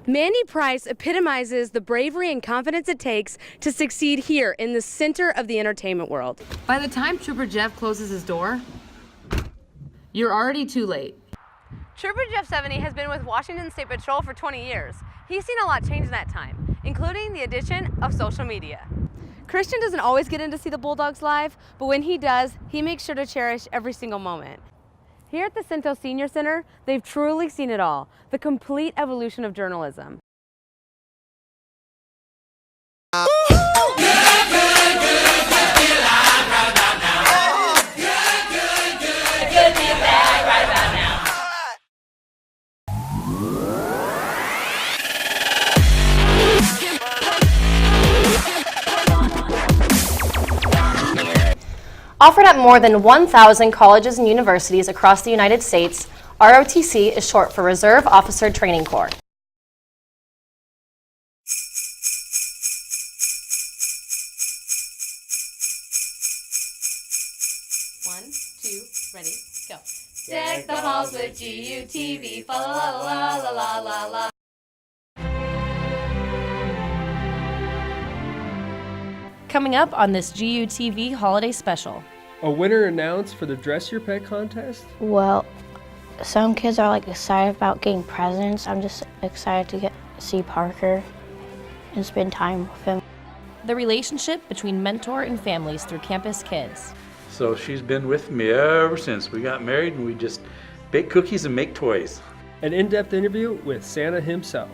Manny Price epitomizes the bravery and confidence it takes to succeed here in the center of the entertainment world. By the time Trooper Jeff closes his door, you're already too late. Trooper Jeff Sevigney has been with Washington State Patrol for 20 years. He's seen a lot change in that time, including the addition of social media. Christian doesn't always get in to see the Bulldogs live, but when he does, he makes sure to cherish every single moment. Here at the Centel Senior Center, they've truly seen it all, the complete evolution of journalism. Offered at more than 1,000 colleges and universities across the United States, ROTC is short for Reserve Officer Training Corps. One, two, ready, go. Deck the halls with GUTV, fa la la la la la la. Coming up on this GUTV holiday special. A winner announced for the Dress Your Pet contest? Well, some kids are excited about getting presents. I'm just excited to see Parker and spend time with him. The relationship between mentor and families through Campus Kids. So she's been with me ever since we got married, and we just bake cookies and make toys. An in-depth interview with Santa himself.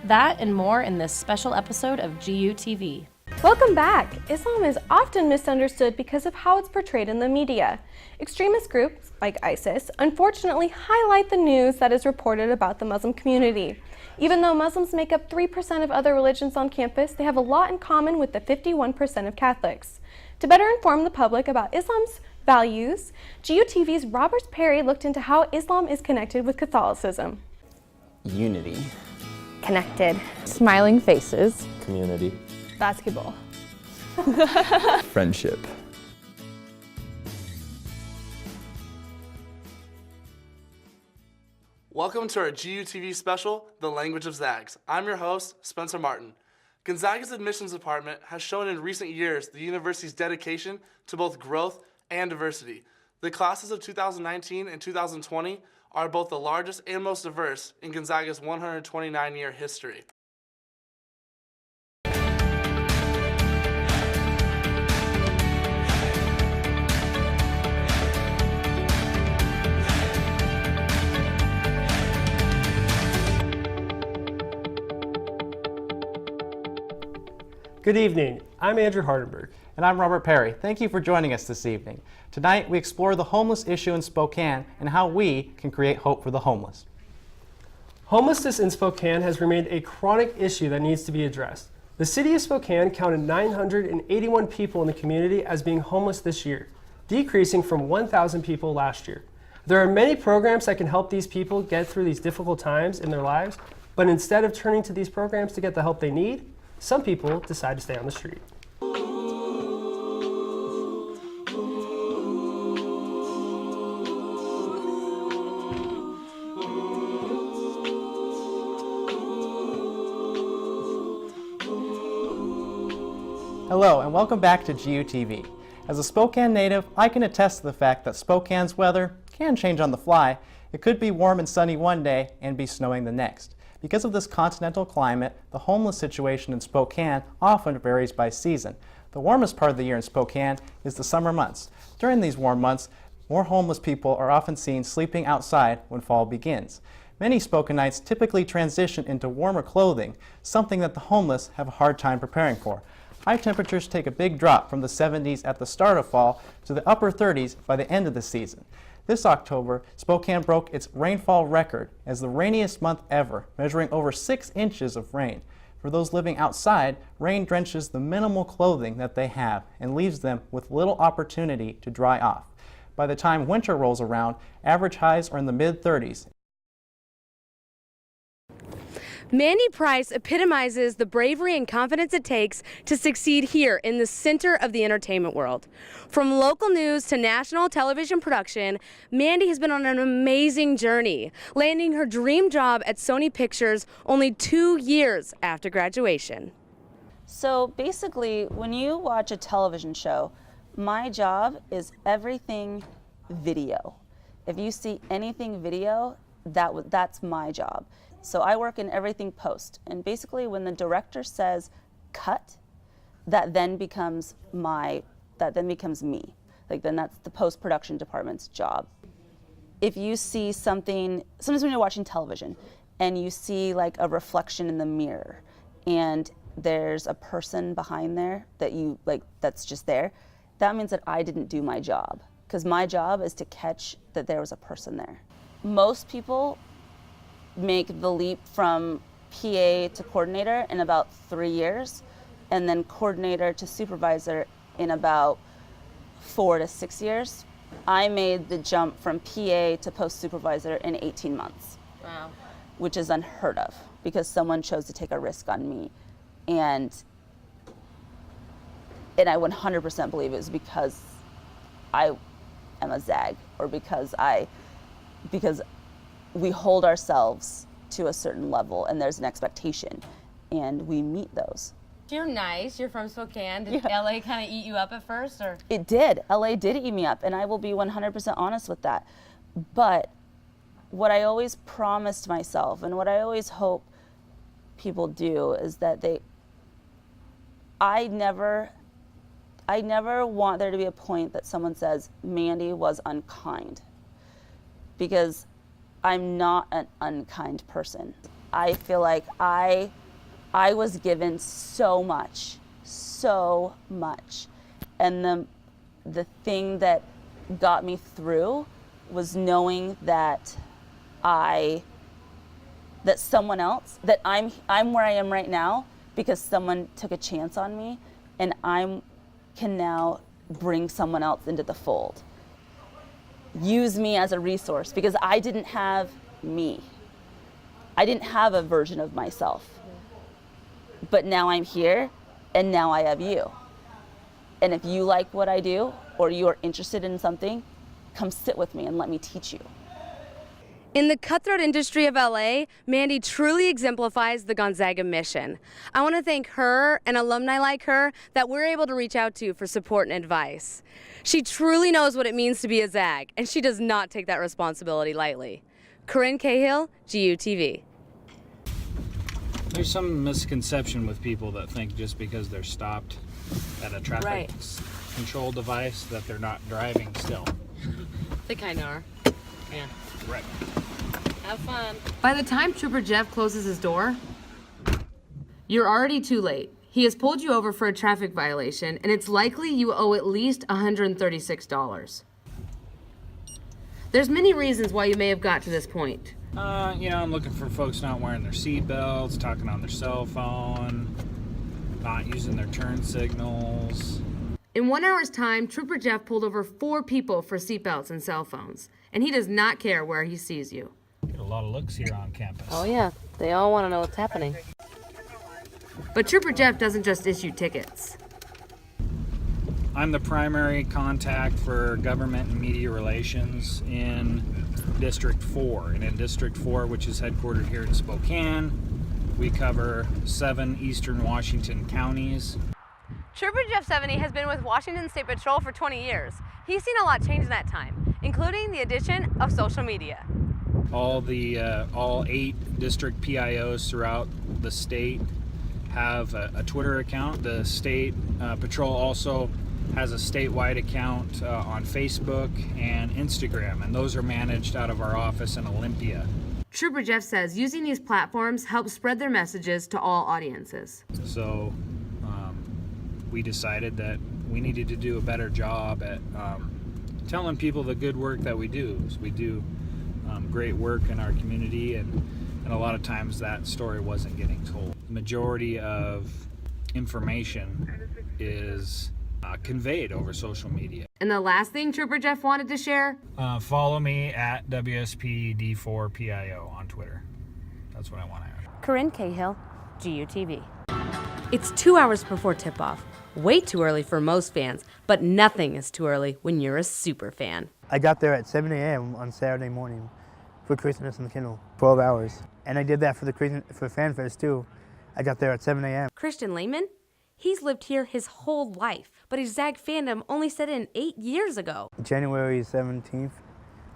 That and more in this special episode of GUTV. Welcome back! Islam is often misunderstood because of how it's portrayed in the media. Extremist groups, like ISIS, unfortunately highlight the news that is reported about the Muslim community. Even though Muslims make up 3% of other religions on campus, they have a lot in common with the 51% of Catholics. To better inform the public about Islam's values, GUTV's Robert Perry looked into how Islam is connected with Catholicism. Unity. Connected. Smiling faces. Community. Basketball. Friendship. Welcome to our GUTV special, The Language of Zags. I'm your host, Spencer Martin. Gonzaga's admissions department has shown in recent years the university's dedication to both growth and diversity. The classes of 2019 and 2020 are both the largest and most diverse in Gonzaga's 129-year history. Good evening, I'm Andrew Hardenberg. And I'm Robert Perry. Thank you for joining us this evening. Tonight we explore the homeless issue in Spokane and how we can create hope for the homeless. Homelessness in Spokane has remained a chronic issue that needs to be addressed. The city of Spokane counted 981 people in the community as being homeless this year, decreasing from 1,000 people last year. There are many programs that can help these people get through these difficult times in their lives, but instead of turning to these programs to get the help they need, some people decide to stay on the street. Hello and welcome back to GUTV. As a Spokane native, I can attest to the fact that Spokane's weather can change on the fly. It could be warm and sunny one day and be snowing the next. Because of this continental climate, the homeless situation in Spokane often varies by season. The warmest part of the year in Spokane is the summer months. During these warm months, more homeless people are often seen sleeping outside when fall begins. Many Spokanites typically transition into warmer clothing, something that the homeless have a hard time preparing for. High temperatures take a big drop from the 70s at the start of fall to the upper 30s by the end of the season. This October, Spokane broke its rainfall record as the rainiest month ever, measuring over 6 inches of rain. For those living outside, rain drenches the minimal clothing that they have and leaves them with little opportunity to dry off. By the time winter rolls around, average highs are in the mid-30s. Mandy Price epitomizes the bravery and confidence it takes to succeed here in the center of the entertainment world. From local news to national television production, Mandy has been on an amazing journey, landing her dream job at Sony Pictures only 2 years after graduation. So basically, when you watch a television show, my job is everything video. If you see anything video, that's my job. So I work in everything post, and basically when the director says cut, that then becomes me. Like then that's the post-production department's job. If you see something, sometimes when you're watching television and you see like a reflection in the mirror and there's a person behind there that's just there, that means that I didn't do my job, because my job is to catch that there was a person there. Most people make the leap from PA to coordinator in about 3 years, and then coordinator to supervisor in about 4 to 6 years. I made the jump from PA to post supervisor in 18 months. Wow. Which is unheard of, because someone chose to take a risk on me. And I 100% believe it was because I am a ZAG, or because we hold ourselves to a certain level and there's an expectation and we meet those. You're nice. You're from Spokane. Did LA kind of eat you up at first, or? It did. LA did eat me up, and I will be 100% honest with that. But what I always promised myself and what I always hope people do is that I never want there to be a point that someone says Mandy was unkind, because I'm not an unkind person. I feel like I was given so much, and the thing that got me through was knowing that someone else, that I'm where I am right now because someone took a chance on me, and I can now bring someone else into the fold. Use me as a resource, because I didn't have me. I didn't have a version of myself. But now I'm here, and now I have you. And if you like what I do, or you are interested in something, come sit with me and let me teach you. In the cutthroat industry of LA, Mandy truly exemplifies the Gonzaga mission. I want to thank her and alumni like her that we're able to reach out to for support and advice. She truly knows what it means to be a ZAG, and she does not take that responsibility lightly. Corinne, Cahill, GUTV. There's some misconception with people that think just because they're stopped at a traffic control device that they're not driving still. They kind of are. Yeah. Right. Have fun. By the time Trooper Jeff closes his door, you're already too late. He has pulled you over for a traffic violation, and it's likely you owe at least $136. There's many reasons why you may have got to this point. I'm looking for folks not wearing their seat belts, talking on their cell phone, not using their turn signals. In 1 hour's time, Trooper Jeff pulled over 4 people for seatbelts and cell phones, and he does not care where he sees you. Get a lot of looks here on campus. Oh yeah, they all want to know what's happening. But Trooper Jeff doesn't just issue tickets. I'm the primary contact for government and media relations in District 4. And in District 4, which is headquartered here in Spokane, we cover 7 eastern Washington counties. Trooper Jeff Sevigney has been with Washington State Patrol for 20 years. He's seen a lot change in that time, including the addition of social media. All 8 district PIOs throughout the state have a Twitter account. The state patrol also has a statewide account on Facebook and Instagram, and those are managed out of our office in Olympia. Trooper Jeff says using these platforms helps spread their messages to all audiences. So we decided that we needed to do a better job at telling people the good work that we do. So we do great work in our community, and a lot of times that story wasn't getting told. The majority of information is conveyed over social media. And the last thing Trooper Jeff wanted to share? Follow me at WSPD4PIO on Twitter. That's what I want to add. Corinne Cahill, GUTV. It's 2 hours before tip-off. Way too early for most fans, but nothing is too early when you're a super fan. I got there at 7 a.m. on Saturday morning for Christmas in the Cahill, 12 hours. And I did that for FanFest too. I got there at 7 a.m. Christian Lehman? He's lived here his whole life, but his Zag fandom only set in 8 years ago. January 17th,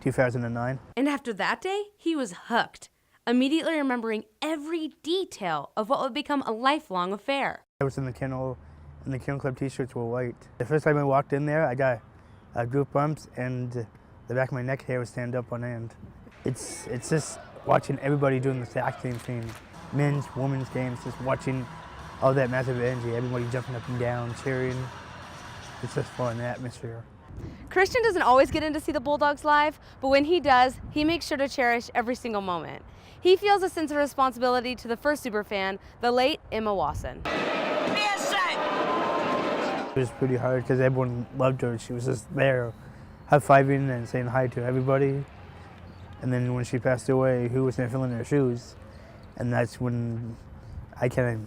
2009. And after that day, he was hooked, immediately remembering every detail of what would become a lifelong affair. I was in the kennel, and the Kennel Club t-shirts were white. The first time I walked in there, I got goosebumps, and the back of my neck hair would stand up on end. It's just watching everybody doing the exact same thing. Men's, women's games, just watching all that massive energy, everybody jumping up and down, cheering. It's just fun, the atmosphere. Christian doesn't always get in to see the Bulldogs live, but when he does, he makes sure to cherish every single moment. He feels a sense of responsibility to the first superfan, the late Emma Wasson. It was pretty hard because everyone loved her. She was just there, high-fiving and saying hi to everybody. And then when she passed away, who was going to fill in her shoes? And that's when I kind of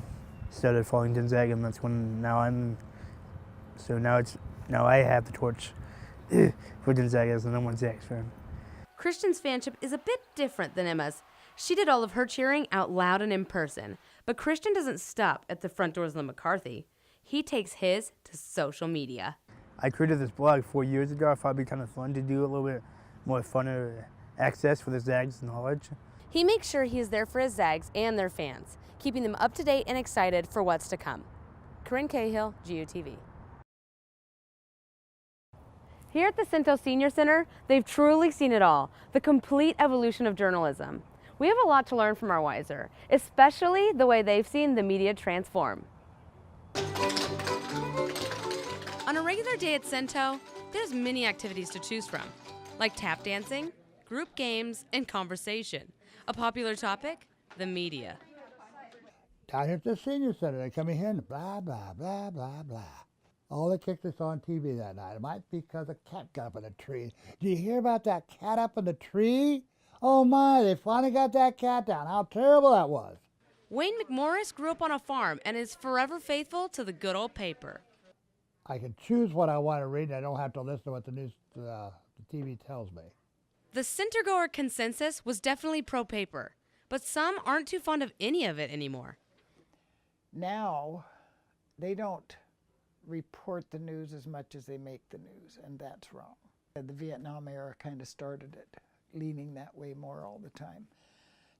started following Gonzaga, and that's when now I have the torch for Gonzaga as the #1 Zags fan. Christian's fanship is a bit different than Emma's. She did all of her cheering out loud and in person, but Christian doesn't stop at the front doors of the McCarthy. He takes his to social media. I created this blog 4 years ago. I thought it'd be kind of fun to do a little bit more funner access for the Zags knowledge. He makes sure he is there for his Zags and their fans, keeping them up to date and excited for what's to come. Corinne Cahill, GUTV. Here at the Cinto Senior Center, they've truly seen it all, the complete evolution of journalism. We have a lot to learn from our wiser, especially the way they've seen the media transform. On a regular day at Cinto, there's many activities to choose from, like tap dancing, group games, and conversation. A popular topic, the media. Down here at the Senior Center, they come in here and blah, blah, blah, blah, blah. All the kicked us on TV that night. It might be because a cat got up in a tree. Did you hear about that cat up in the tree? Oh my, they finally got that cat down. How terrible that was. Wayne McMorris grew up on a farm and is forever faithful to the good old paper. I can choose what I want to read, and I don't have to listen to what the TV tells me. The centergoer consensus was definitely pro-paper, but some aren't too fond of any of it anymore. Now, they don't report the news as much as they make the news, and that's wrong. The Vietnam era kind of started it, leaning that way more all the time.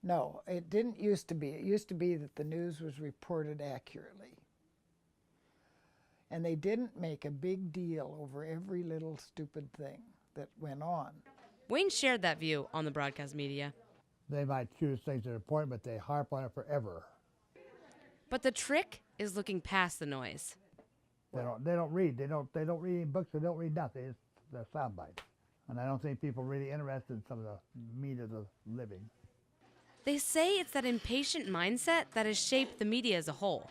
No, it didn't used to be. It used to be that the news was reported accurately. And they didn't make a big deal over every little stupid thing that went on. Wayne shared that view on the broadcast media. They might choose things that are important, but they harp on it forever. But the trick is looking past the noise. They don't read. They don't read any books. They don't read nothing. They're sound bites. And I don't think people are really interested in some of the meat of the living. They say it's that impatient mindset that has shaped the media as a whole.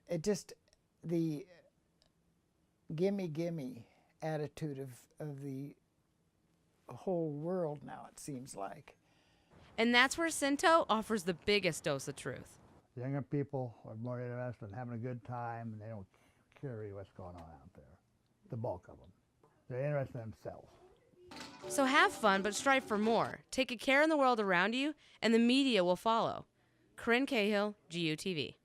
It just, the gimme attitude of the whole world now, it seems like. And that's where Cinto offers the biggest dose of truth. Younger people are more interested in having a good time, and they don't care really what's going on out there, the bulk of them. They're interested in themselves. So have fun, but strive for more. Take a care in the world around you, and the media will follow. Corinne Cahill, GUTV.